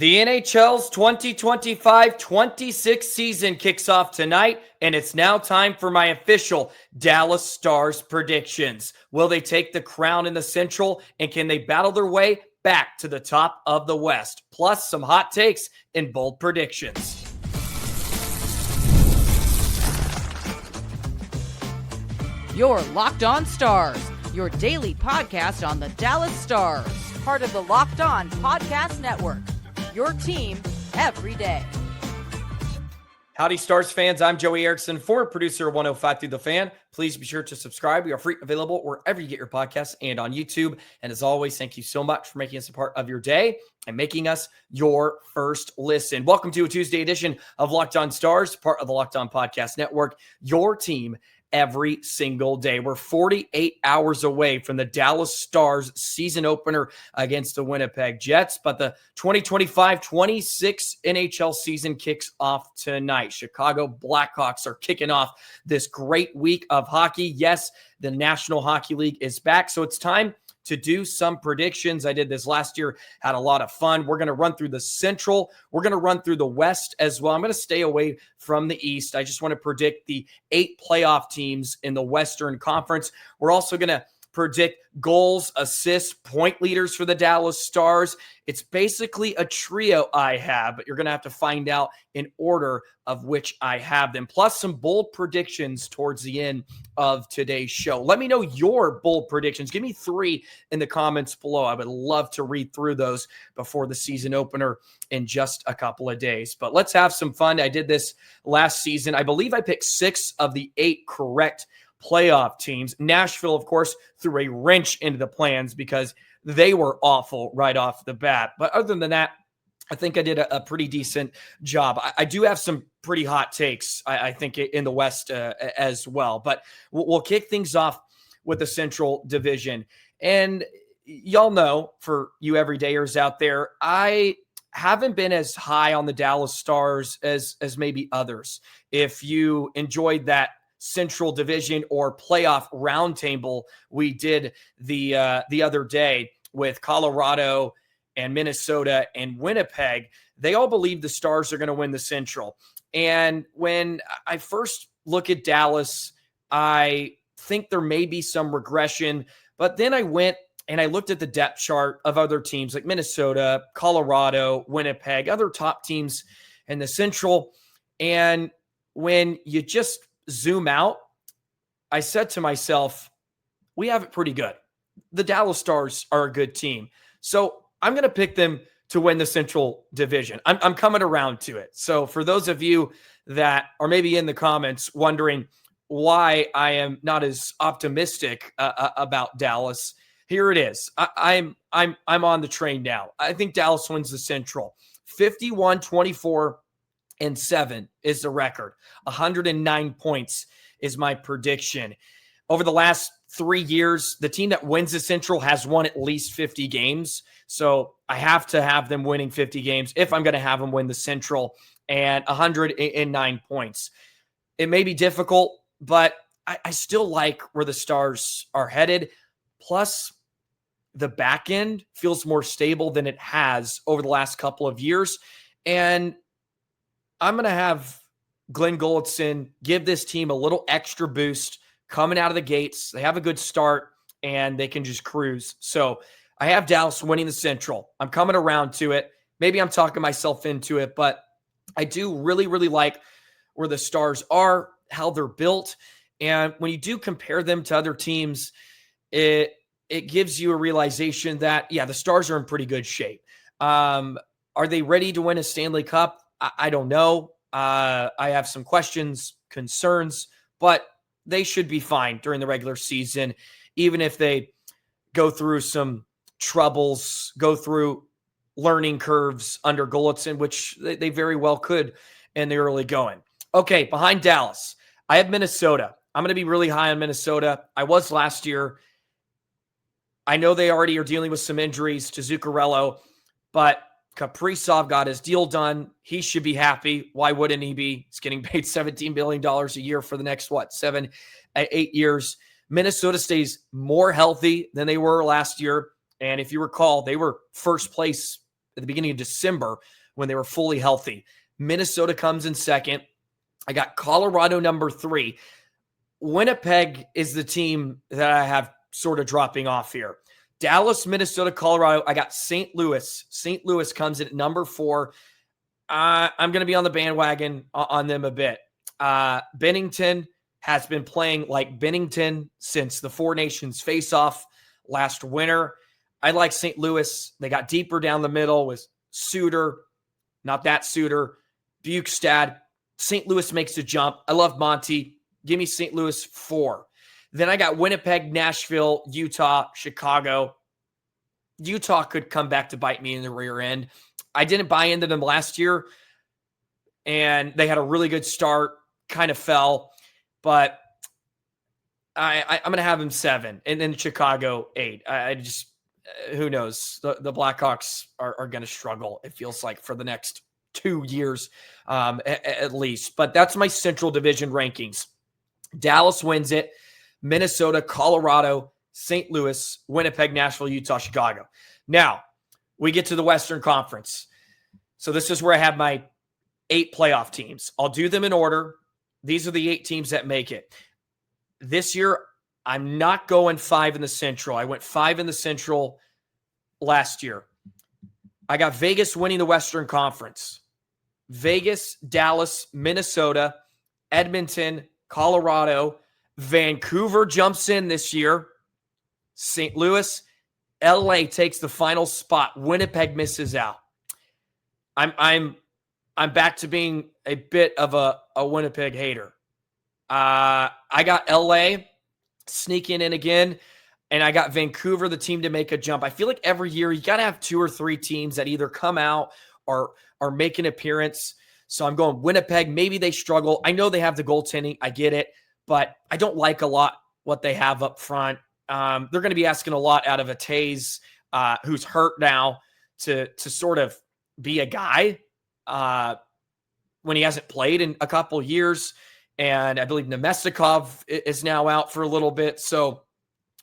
The NHL's 2025-26 season kicks off tonight, and it's now time for my official Dallas Stars predictions. Will they take the crown in the Central, and can they battle their way back to the top of the West? Plus, some hot takes and bold predictions. You're Locked On Stars, your daily podcast on the Dallas Stars, part of the Locked On Podcast Network. Your team every day. Howdy, Stars fans. I'm Joey Erickson, former producer of 105 Through the Fan. Please be sure to subscribe. We are free, available wherever you get your podcasts and on YouTube. And as always, thank you so much for making us a part of your day and making us your first listen. Welcome to a Tuesday edition of Locked On Stars, part of the Locked On Podcast Network. Your team every single day. We're 48 hours away from the Dallas Stars season opener against the Winnipeg Jets, but the 2025-26 NHL season kicks off tonight. Chicago Blackhawks are kicking off this great week of hockey. Yes, the National Hockey League is back, so it's time to do some predictions. I did this last year, had a lot of fun. We're going to run through the Central. We're going to run through the West as well. I'm going to stay away from the East. I just want to predict the 8 playoff teams in the Western Conference. We're also going to predict goals, assists, point leaders for the Dallas Stars. It's basically a trio I have, but you're going to have to find out in order of which I have them, plus some bold predictions towards the end of today's show. Let me know your bold predictions. Give me 3 in the comments below. I would love to read through those before the season opener in just a couple of days. But let's have some fun. I did this last season. I believe I picked 6 of the 8 correct playoff teams. Nashville, of course, threw a wrench into the plans because they were awful right off the bat. But other than that, I think I did a pretty decent job. I do have some pretty hot takes, I think, in the West as well. But we'll kick things off with the Central Division. And y'all know, for you everydayers out there, I haven't been as high on the Dallas Stars as maybe others. If you enjoyed that Central Division or playoff roundtable we did the other day with Colorado and Minnesota and Winnipeg, they all believe the Stars are going to win the Central. And when I first look at Dallas, I think there may be some regression, but then I went and I looked at the depth chart of other teams like Minnesota, Colorado, Winnipeg, other top teams in the Central. And when you just zoom out, I said to myself, we have it pretty good. The Dallas Stars are a good team. So I'm going to pick them to win the Central Division. I'm coming around to it. So for those of you that are maybe in the comments wondering why I am not as optimistic about Dallas, here it is. I'm on the train now. I think Dallas wins the Central. 51-24-7 is the record. 109 points is my prediction. Over the last 3 years, the team that wins the Central has won at least 50 games. So I have to have them winning 50 games if I'm going to have them win the Central, and 109 points. It may be difficult, but I still like where the Stars are headed. Plus, the back end feels more stable than it has over the last couple of years. And I'm going to have Glenn Gulletson give this team a little extra boost coming out of the gates. They have a good start, and they can just cruise. So I have Dallas winning the Central. I'm coming around to it. Maybe I'm talking myself into it, but I do really, really like where the Stars are, how they're built. And when you do compare them to other teams, it gives you a realization that, yeah, the Stars are in pretty good shape. Are they ready to win a Stanley Cup? I don't know. I have some questions, concerns, but they should be fine during the regular season, even if they go through some troubles, go through learning curves under Gulletson, which they very well could in the early going. Okay, behind Dallas, I have Minnesota. I'm going to be really high on Minnesota. I was last year. I know they already are dealing with some injuries to Zuccarello, but Kaprizov got his deal done. He should be happy. Why wouldn't he be? He's getting paid $17 billion a year for the next, 7-8 years. Minnesota stays more healthy than they were last year. And if you recall, they were first place at the beginning of December when they were fully healthy. Minnesota comes in second. I got Colorado number 3. Winnipeg is the team that I have sort of dropping off here. Dallas, Minnesota, Colorado. I got St. Louis. St. Louis comes in at number 4. I'm going to be on the bandwagon on them a bit. Bennington has been playing like Bennington since the Four Nations face-off last winter. I like St. Louis. They got deeper down the middle with Suter, not that Suter, Bukestad. St. Louis makes a jump. I love Monty. Give me St. Louis 4. Then I got Winnipeg, Nashville, Utah, Chicago. Utah could come back to bite me in the rear end. I didn't buy into them last year, and they had a really good start, kind of fell, but I'm going to have them 7, and then Chicago 8. I just, who knows? The Blackhawks are going to struggle, it feels like, for the next 2 years at least. But that's my Central Division rankings. Dallas wins it. Minnesota, Colorado, St. Louis, Winnipeg, Nashville, Utah, Chicago. Now, we get to the Western Conference. So this is where I have my 8 playoff teams. I'll do them in order. These are the 8 teams that make it. This year, I'm not going 5 in the Central. I went 5 in the Central last year. I got Vegas winning the Western Conference. Vegas, Dallas, Minnesota, Edmonton, Colorado. Vancouver jumps in this year. St. Louis, LA takes the final spot. Winnipeg misses out. I'm back to being a bit of a Winnipeg hater. I got LA sneaking in again, and I got Vancouver, the team to make a jump. I feel like every year you got to have 2 or 3 teams that either come out or make an appearance. So I'm going Winnipeg. Maybe they struggle. I know they have the goaltending. I get it, but I don't like a lot what they have up front. They're going to be asking a lot out of a Taze, who's hurt now, to sort of be a guy when he hasn't played in a couple years. And I believe Nemestikov is now out for a little bit. So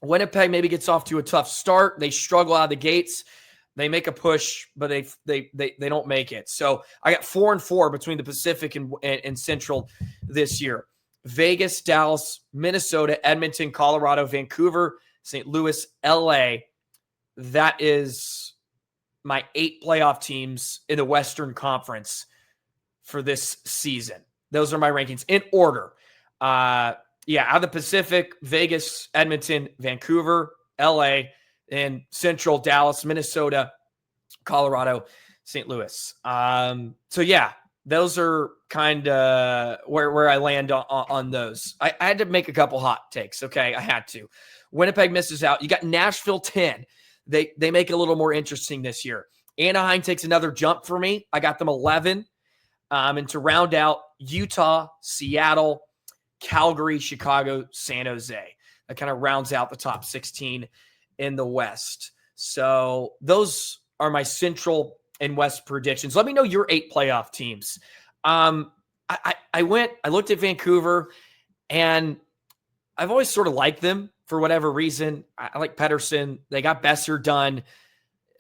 Winnipeg maybe gets off to a tough start. They struggle out of the gates. They make a push, but they don't make it. So I got 4 and 4 between the Pacific and Central this year. Vegas, Dallas, Minnesota, Edmonton, Colorado, Vancouver, St. Louis, LA. That is my 8 playoff teams in the Western Conference for this season. Those are my rankings in order. Out of the Pacific, Vegas, Edmonton, Vancouver, LA, and Central, Dallas, Minnesota, Colorado, St. Louis. Those are kind of where I land on those. I had to make a couple hot takes. Okay, I had to. Winnipeg misses out. You got Nashville 10. They make it a little more interesting this year. Anaheim takes another jump for me. I got them 11. And to round out, Utah, Seattle, Calgary, Chicago, San Jose. That kind of rounds out the top 16 in the West. So those are my Central and West predictions. Let me know your 8 playoff teams. I looked at Vancouver, and I've always sort of liked them for whatever reason. I like Pettersson. They got Besser done.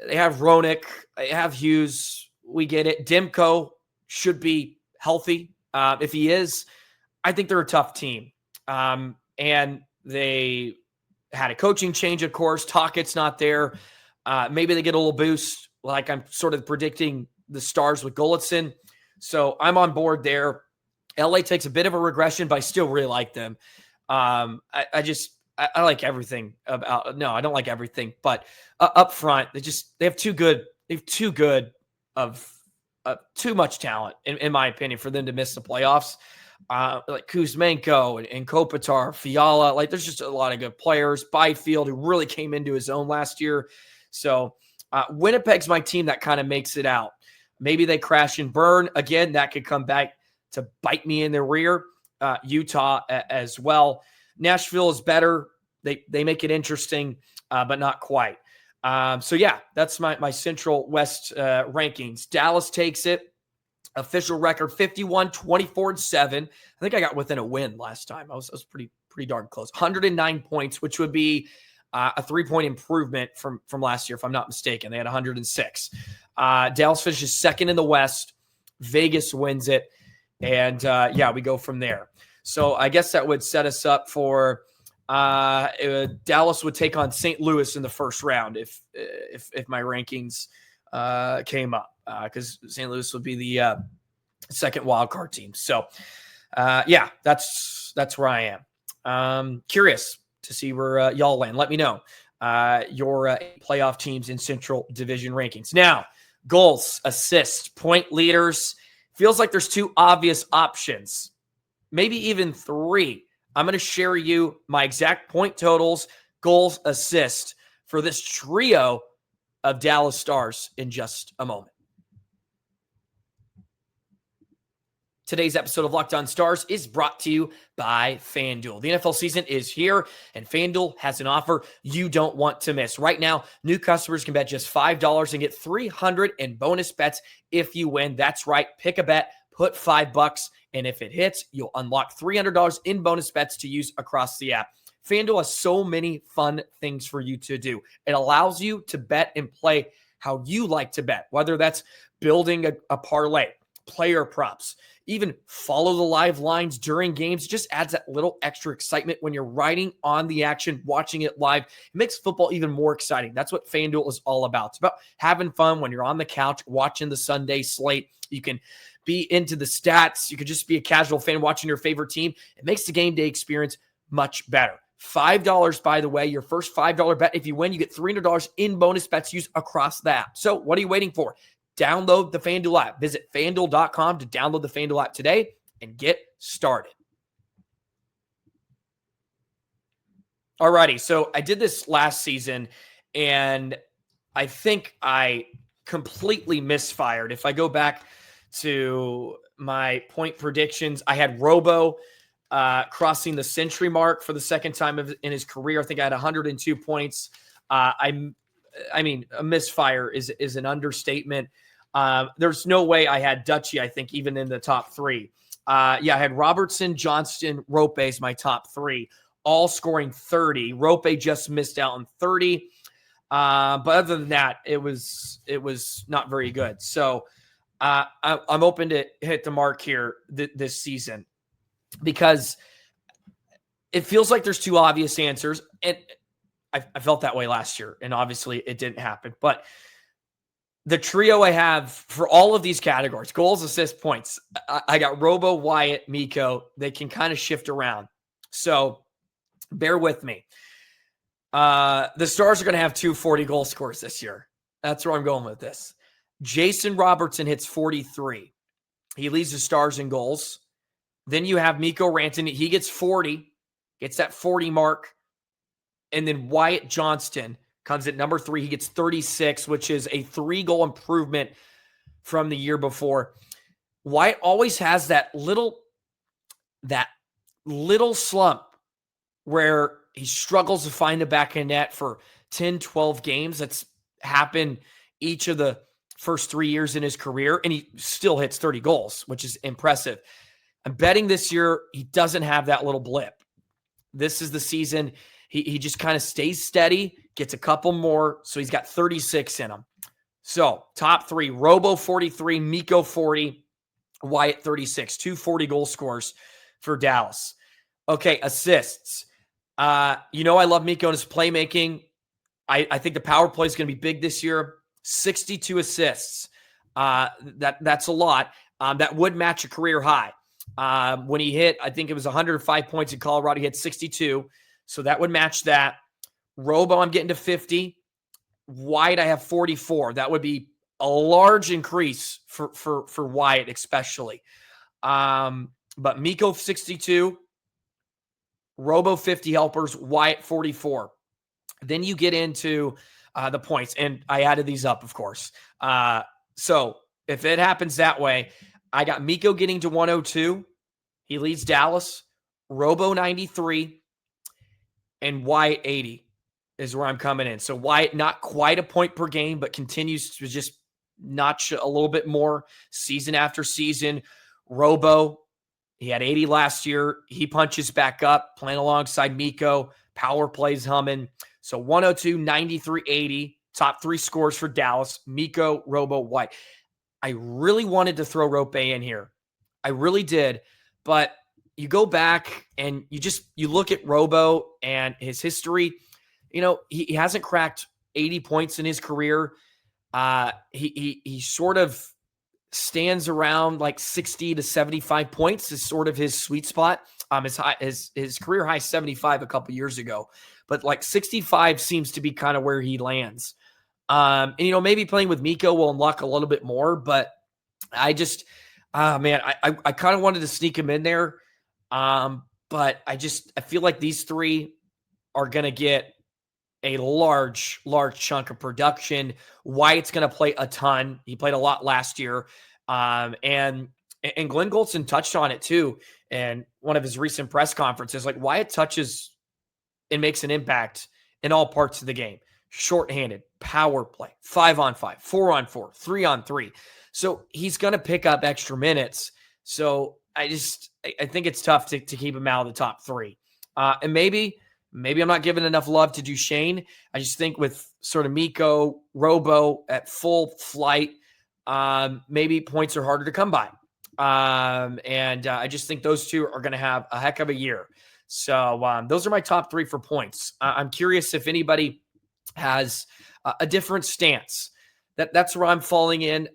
They have Roenick. They have Hughes. We get it. Demko should be healthy. If he is, I think they're a tough team. And they had a coaching change, of course. Tockett's not there. Maybe they get a little boost, like I'm sort of predicting the Stars with Golitzin. So I'm on board there. LA takes a bit of a regression, but I still really like them. I like everything about. No, I don't like everything, but up front, they have too much talent, in my opinion, for them to miss the playoffs. Like Kuzmenko and Kopitar, Fiala, like there's just a lot of good players. Byfield, who really came into his own last year. So Winnipeg's my team that kind of makes it out. Maybe they crash and burn. Again, that could come back to bite me in the rear. Utah as well. Nashville is better. They make it interesting, but not quite. That's my Central West rankings. Dallas takes it. Official record 51-24-7. I think I got within a win last time. I was pretty darn close. 109 points, which would be a 3-point improvement from last year, if I'm not mistaken. They had 106. Dallas finishes second in the West. Vegas wins it. And we go from there. So I guess that would set us up for Dallas would take on St. Louis in the first round if my rankings came up, because St. Louis would be the second wild card team. So that's where I am. Curious to see where y'all land. Let me know your playoff teams in Central Division rankings. Now, goals, assists, point leaders. Feels like there's 2 obvious options, maybe even 3. I'm going to share you my exact point totals, goals, assists for this trio of Dallas Stars in just a moment. Today's episode of Locked On Stars is brought to you by FanDuel. The NFL season is here, and FanDuel has an offer you don't want to miss. Right now, new customers can bet just $5 and get $300 in bonus bets if you win. That's right. Pick a bet, put $5, and if it hits, you'll unlock $300 in bonus bets to use across the app. FanDuel has so many fun things for you to do. It allows you to bet and play how you like to bet, whether that's building a parlay, player props, even follow the live lines during games. It just adds that little extra excitement when you're riding on the action, watching it live. It makes football even more exciting. That's what FanDuel is all about. It's about having fun when you're on the couch watching the Sunday slate. You can be into the stats. You could just be a casual fan watching your favorite team. It makes the game day experience much better. $5, by the way, your first $5 bet. If you win, you get $300 in bonus bets used across the app. So what are you waiting for? Download the FanDuel app. Visit FanDuel.com to download the FanDuel app today and get started. Alrighty, so I did this last season, and I think I completely misfired. If I go back to my point predictions, I had Robo crossing the century mark for the second time in his career. I think I had 102 points. I mean, a misfire is an understatement. There's no way I had Dutchy, I think, even in the top 3. I had Robertson, Johnston, Rope as my top 3, all scoring 30. Rope just missed out on 30. But other than that, it was not very good. So I'm open to hit the mark here this season, because it feels like there's 2 obvious answers. And I felt that way last year, and obviously it didn't happen. But the trio I have for all of these categories, goals, assists, points, I got Robo, Wyatt, Miko. They can kind of shift around. So bear with me. The Stars are going to have 2 40-goal scores this year. That's where I'm going with this. Jason Robertson hits 43. He leads the Stars in goals. Then you have Mikko Rantanen. He gets 40, gets that 40 mark. And then Wyatt Johnston comes at number 3. He gets 36, which is a 3-goal improvement from the year before. Wyatt always has that little slump where he struggles to find the back of net for 10, 12 games. That's happened each of the first 3 years in his career, and he still hits 30 goals, which is impressive. I'm betting this year he doesn't have that little blip. This is the season. He just kind of stays steady, gets a couple more, so he's got 36 in him. So, top 3, Robo 43, Mikko 40, Wyatt 36. 2 40-goal scores for Dallas. Okay, assists. I love Mikko and his playmaking. I think the power play is going to be big this year. 62 assists. That's a lot. That would match a career high. When he hit, I think it was 105 points in Colorado. He hit 62. So that would match that. Robo, I'm getting to 50. Wyatt, I have 44. That would be a large increase for Wyatt, especially. But Mikko 62, Robo 50 helpers, Wyatt 44. Then you get into the points, and I added these up, of course. So if it happens that way, I got Mikko getting to 102. He leads Dallas. Robo 93. And Wyatt 80 is where I'm coming in. So Wyatt, not quite a point per game, but continues to just notch a little bit more season after season. Robo, he had 80 last year. He punches back up, playing alongside Mikko. Power plays humming. So 102, 93, 80, top 3 scores for Dallas, Mikko, Robo, White. I really wanted to throw Rope in here. I really did. But you go back and you look at Robo and his history. He hasn't cracked 80 points in his career. He sort of stands around like 60 to 75 points is sort of his sweet spot. His career high 75 a couple years ago, but like 65 seems to be kind of where he lands. And maybe playing with Mikko will unlock a little bit more, but I just, I kind of wanted to sneak him in there. But I feel like these 3 are going to get a large chunk of production. Wyatt's going to play a ton. He played a lot last year. And Glenn Goldson touched on it too. And one of his recent press conferences, like Wyatt touches and makes an impact in all parts of the game. Shorthanded, power play, 5-on-5, 4-on-4, 3-on-3. So he's going to pick up extra minutes. So I think it's tough to keep him out of the top 3. And maybe I'm not giving enough love to Duchesne. I just think with sort of Mikko, Robo at full flight, maybe points are harder to come by. And I just think those 2 are going to have a heck of a year. So those are my top 3 for points. I'm curious if anybody has a different stance. That's where I'm falling in.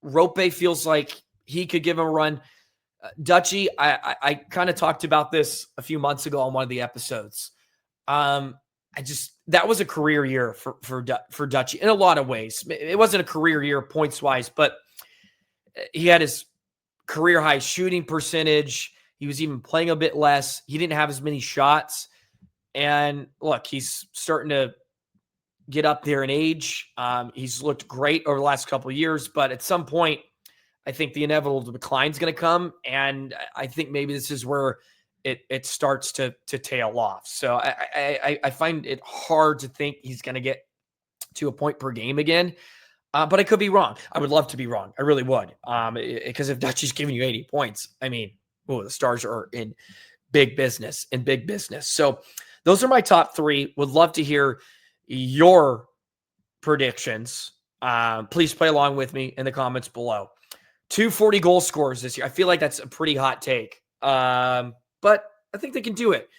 Rope feels like he could give him a run. Dutchy, I kind of talked about this a few months ago on one of the episodes. That was a career year for Dutchy in a lot of ways. It wasn't a career year points wise, but he had his career high shooting percentage. He was even playing a bit less. He didn't have as many shots. And look, he's starting to get up there in age. He's looked great over the last couple of years, but at some point, I think the inevitable decline is going to come. And I think maybe this is where it starts to tail off. So I find it hard to think he's going to get to a point per game again. But I could be wrong. I would love to be wrong. I really would. Because if Dutchy's giving you 80 points, the Stars are in big business. So those are my top 3. Would love to hear your predictions. Please play along with me in the comments below. 240 goal scorers this year. I feel like that's a pretty hot take. But I think they can do it.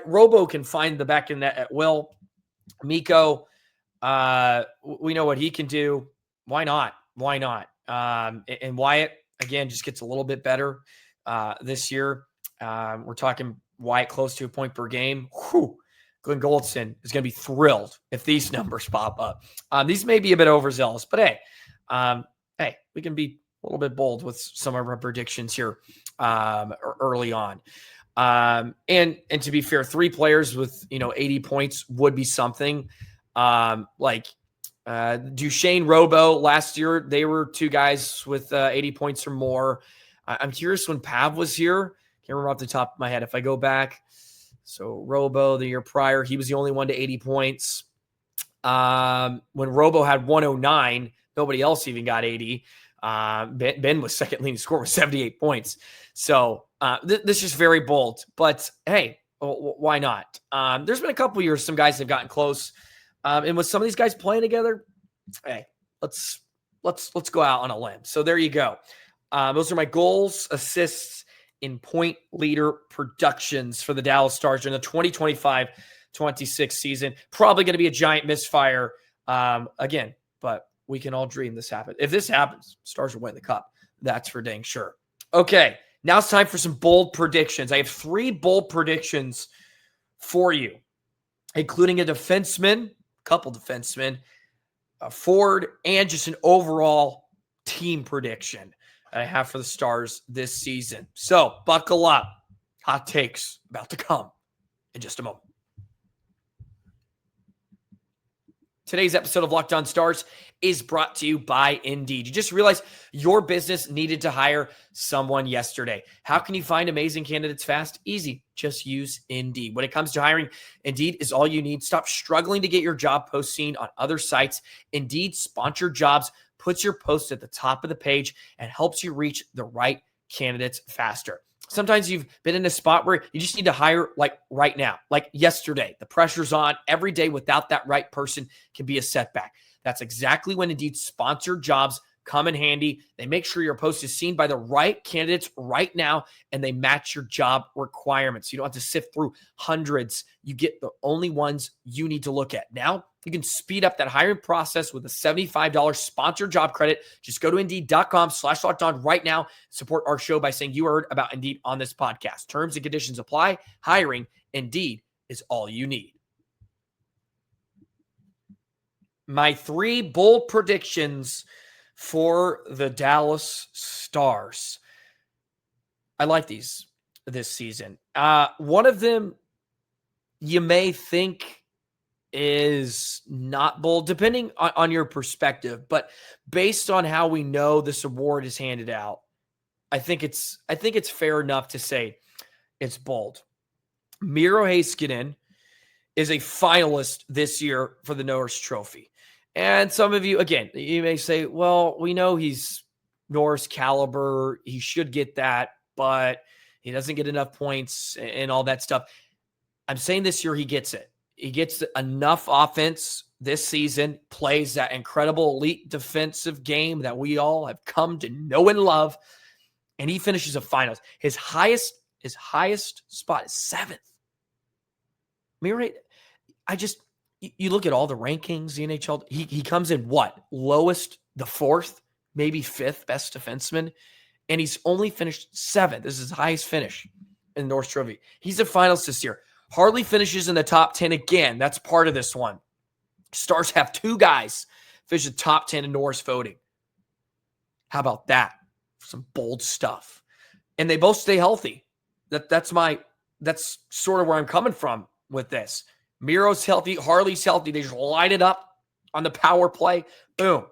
Robo can find the back of the net at will. Mikko, we know what he can do. Why not? And Wyatt, again, just gets a little bit better this year. We're talking Wyatt close to a point per game. Whew. Glenn Goldson is going to be thrilled if these numbers pop up. These may be a bit overzealous, but hey, we can be a little bit bold with some of our predictions here early on. And to be fair, 3 players with 80 points would be something. Duchesne, Robo last year, they were 2 guys with 80 points or more. I'm curious when Pav was here. Can't remember off the top of my head. If I go back, so Robo the year prior, he was the only one to 80 points. When Robo had 109, nobody else even got 80. Ben was second leading scorer with 78 points. So this is very bold, but hey, why not? There's been a couple years some guys have gotten close, and with some of these guys playing together, hey, let's go out on a limb. So there you go. Those are my goals, assists, and point leader productions for the Dallas Stars during the 2025-26 season. Probably going to be a giant misfire again, but we can all dream this happens. If this happens, Stars will win the cup. That's for dang sure. Okay, now it's time for some bold predictions. I have 3 bold predictions for you, including a defenseman, couple defensemen, a forward, and just an overall team prediction I have for the Stars this season. So buckle up. Hot takes about to come in just a moment. Today's episode of Locked On Stars is brought to you by Indeed. You just realized your business needed to hire someone yesterday. How can you find amazing candidates fast? Easy. Just use Indeed. When it comes to hiring, Indeed is all you need. Stop struggling to get your job post seen on other sites. Indeed Sponsored Jobs puts your post at the top of the page and helps you reach the right candidates faster. Sometimes you've been in a spot where you just need to hire like right now, like yesterday. The pressure's on. Every day without that right person can be a setback. That's exactly when Indeed sponsored jobs come in handy. They make sure your post is seen by the right candidates right now, and they match your job requirements. You don't have to sift through hundreds. You get the only ones you need to look at. Now, you can speed up that hiring process with a $75 sponsored job credit. Just go to Indeed.com/lockedon right now. Support our show by saying you heard about Indeed on this podcast. Terms and conditions apply. Hiring, Indeed, is all you need. My 3 bold predictions for the Dallas Stars. I like these this season. One of them you may think is not bold, depending on your perspective. But based on how we know this award is handed out, I think it's fair enough to say it's bold. Miro Heiskanen is a finalist this year for the Norris Trophy. And some of you, again, you may say, well, we know he's Norris caliber. He should get that, but he doesn't get enough points and all that stuff. I'm saying this year he gets it. He gets enough offense this season, plays that incredible elite defensive game that we all have come to know and love, and he finishes a finals. His highest spot is 7th. Miro, you look at all the rankings, the NHL, he comes in what? Lowest, the 4th, maybe 5th best defenseman, and he's only finished 7th. This is his highest finish in the Norris Trophy. He's a finalist this year. Hardly finishes in the top 10 again. That's part of this one. Stars have 2 guys finish the top 10 in Norris voting. How about that? Some bold stuff. And they both stay healthy. That's sort of where I'm coming from with this. Miro's healthy. Harley's healthy. They just light it up on the power play. Boom.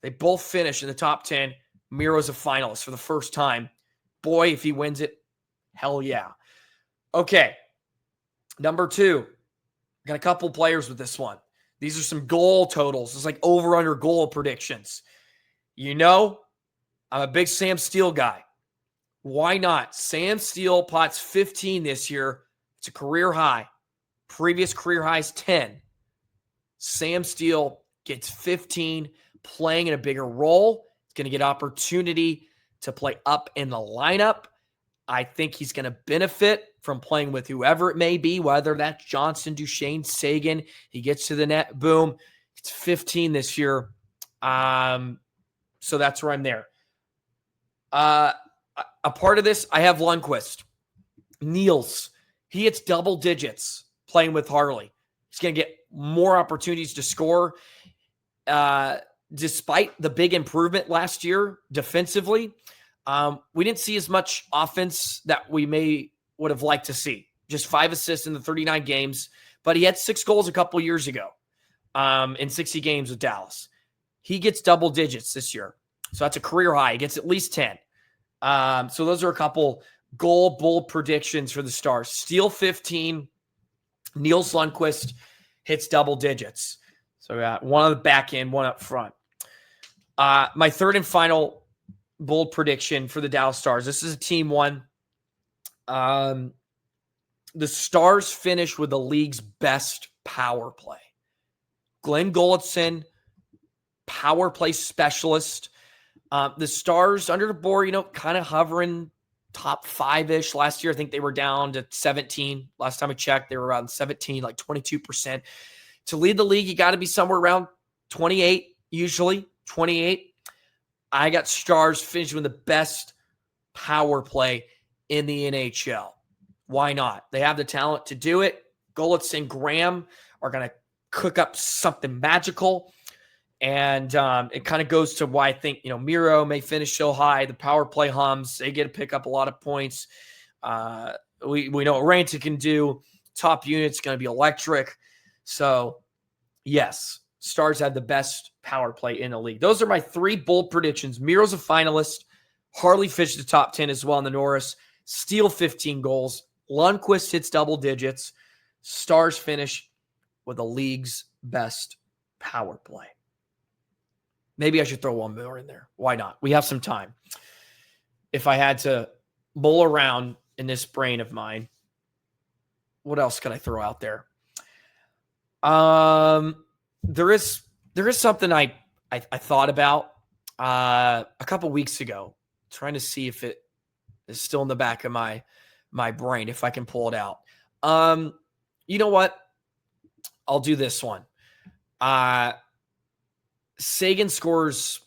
They both finish in the top 10. Miro's a finalist for the first time. Boy, if he wins it, hell yeah. Okay. Number 2. Got a couple players with this one. These are some goal totals. It's like over-under goal predictions. You know, I'm a big Sam Steele guy. Why not? Sam Steele pots 15 this year. It's a career high. Previous career high is 10. Sam Steele gets 15, playing in a bigger role. He's going to get opportunity to play up in the lineup. I think he's going to benefit from playing with whoever it may be, whether that's Johnson, Duchesne, Seguin. He gets to the net, boom. It's 15 this year. So that's where I'm there. A part of this, I have Lundkvist. Nils, he hits double digits playing with Harley. He's going to get more opportunities to score. Despite the big improvement last year defensively, we didn't see as much offense that we would have liked to see. Just 5 assists in the 39 games, but he had 6 goals a couple years ago in 60 games with Dallas. He gets double digits this year. So that's a career high. He gets at least 10. So those are a couple bold predictions for the Stars. Steele 15. Nils Lundkvist hits double digits. So we got one on the back end, one up front. My third and final bold prediction for the Dallas Stars. This is a team one. The Stars finish with the league's best power play. Glenn Gulletson, power play specialist. The Stars under the board, kind of hovering top 5-ish. Last year, I think they were down to 17. Last time I checked, they were around 17, like 22%. To lead the league, you got to be somewhere around 28, usually 28. I got Stars finishing with the best power play in the NHL. Why not? They have the talent to do it. Gulletson, Graham are going to cook up something magical. And it kind of goes to why I think, Miro may finish so high. The power play hums. They get to pick up a lot of points. We know what Ranta can do. Top unit's going to be electric. So, yes, Stars have the best power play in the league. Those are my 3 bold predictions. Miro's a finalist. Harley finished the top 10 as well in the Norris. Steele 15 goals. Lundkvist hits double digits. Stars finish with the league's best power play. Maybe I should throw one more in there. Why not? We have some time. If I had to mull around in this brain of mine, what else can I throw out there? There is something I thought about a couple weeks ago, trying to see if it is still in the back of my brain, if I can pull it out. You know what? I'll do this one. Seguin scores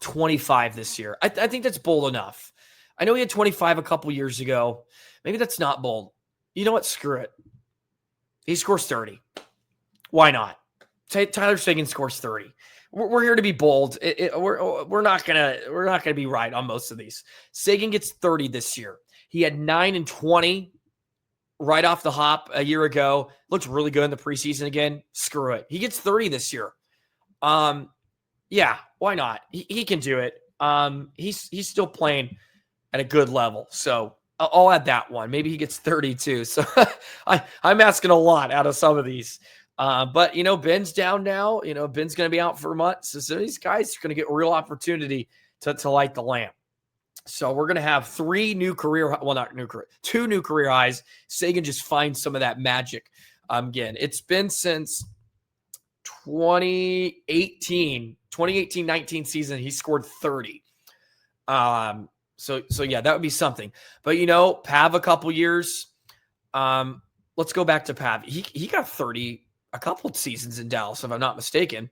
25 this year. I think that's bold enough. I know he had 25 a couple years ago. Maybe that's not bold. You know what? Screw it. He scores 30. Why not? Tyler Seguin scores 30. We're here to be bold. We're not gonna be right on most of these. Seguin gets 30 this year. He had 9 and 20 right off the hop a year ago. Looked really good in the preseason again. Screw it. He gets 30 this year. Yeah, why not? He can do it. He's still playing at a good level. So I'll add that one. Maybe he gets 32. So I'm asking a lot out of some of these. But, Ben's down now. Ben's going to be out for months. So these guys are going to get a real opportunity to light the lamp. So we're going to have 2 new career highs. Seguin just finds some of that magic again. It's been since 2018-19 season. He scored 30. So yeah, that would be something. But, Pav a couple years. Let's go back to Pav. He got 30 a couple of seasons in Dallas, if I'm not mistaken.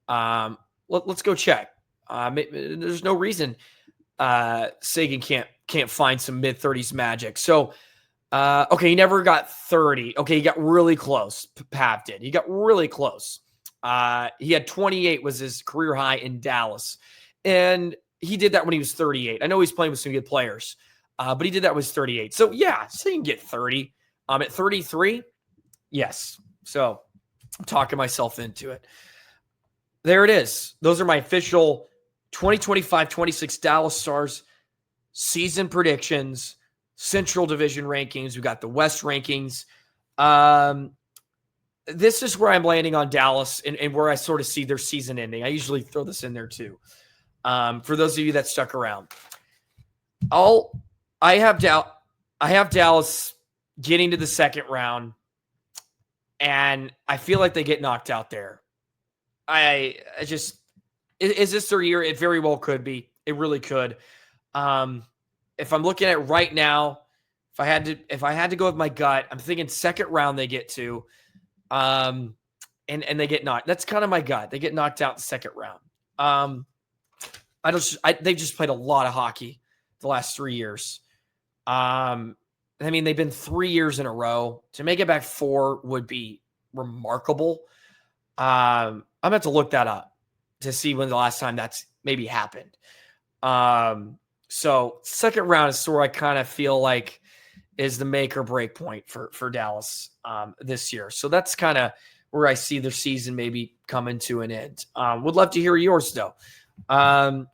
Let's go check. There's no reason Seguin can't find some mid-30s magic. So, okay, he never got 30. Okay, he got really close. Pav did. He got really close. He had 28 was his career high in Dallas. And he did that when he was 38. I know he's playing with some good players, but he did that when he was 38. So, yeah, Seguin get 30. At 33, yes. So I'm talking myself into it. There it is. Those are my official 2025-26 Dallas Stars season predictions, Central Division rankings. We got the West rankings. This is where I'm landing on Dallas and where I sort of see their season ending. I usually throw this in there too. For those of you that stuck around, I have Dallas getting to the second round, and I feel like they get knocked out there. Is this their year? It very well could be. It really could. If I'm looking at right now, if I had to go with my gut, I'm thinking second round they get to, and they get knocked. That's kind of my gut. They get knocked out in the second round. They've just played a lot of hockey the last 3 years. They've been 3 years in a row. To make it back 4 would be remarkable. I'm going to have to look that up to see when the last time that's maybe happened. So second round is where I kind of feel like is the make or break point for Dallas this year. So that's kind of where I see their season maybe coming to an end. Would love to hear yours though.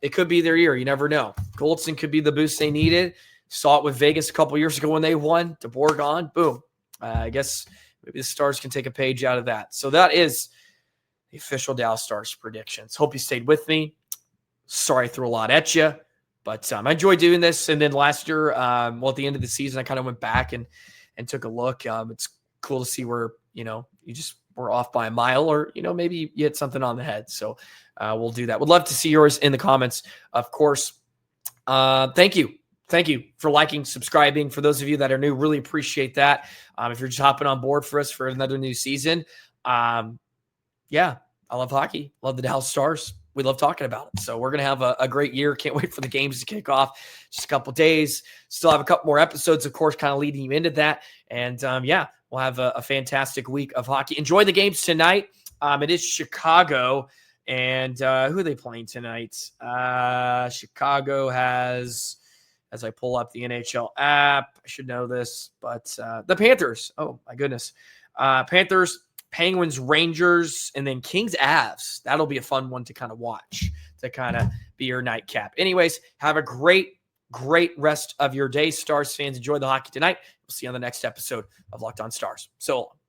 It could be their year. You never know. Goldson could be the boost they needed. Saw it with Vegas a couple years ago when they won. DeBoer gone. Boom. I guess maybe the Stars can take a page out of that. So that is the official Dallas Stars predictions. Hope you stayed with me. Sorry I threw a lot at you, but I enjoyed doing this. And then last year, at the end of the season, I kind of went back and took a look. It's cool to see where, you just were off by a mile or, maybe you hit something on the head. So we'll do that. Would love to see yours in the comments, of course. Thank you. Thank you for liking, subscribing. For those of you that are new, really appreciate that. If you're just hopping on board for us for another new season, I love hockey. Love the Dallas Stars. We love talking about it. So we're going to have a great year. Can't wait for the games to kick off. Just a couple days. Still have a couple more episodes, of course, kind of leading you into that. And we'll have a fantastic week of hockey. Enjoy the games tonight. It is Chicago. And who are they playing tonight? Chicago has, as I pull up the NHL app, I should know this, but the Panthers. Oh, my goodness. Panthers, Penguins, Rangers, and then Kings, Avs. That'll be a fun one to kind of watch, to kind of be your nightcap. Anyways, have a great rest of your day, Stars fans. Enjoy the hockey tonight. We'll see you on the next episode of Locked On Stars. So long.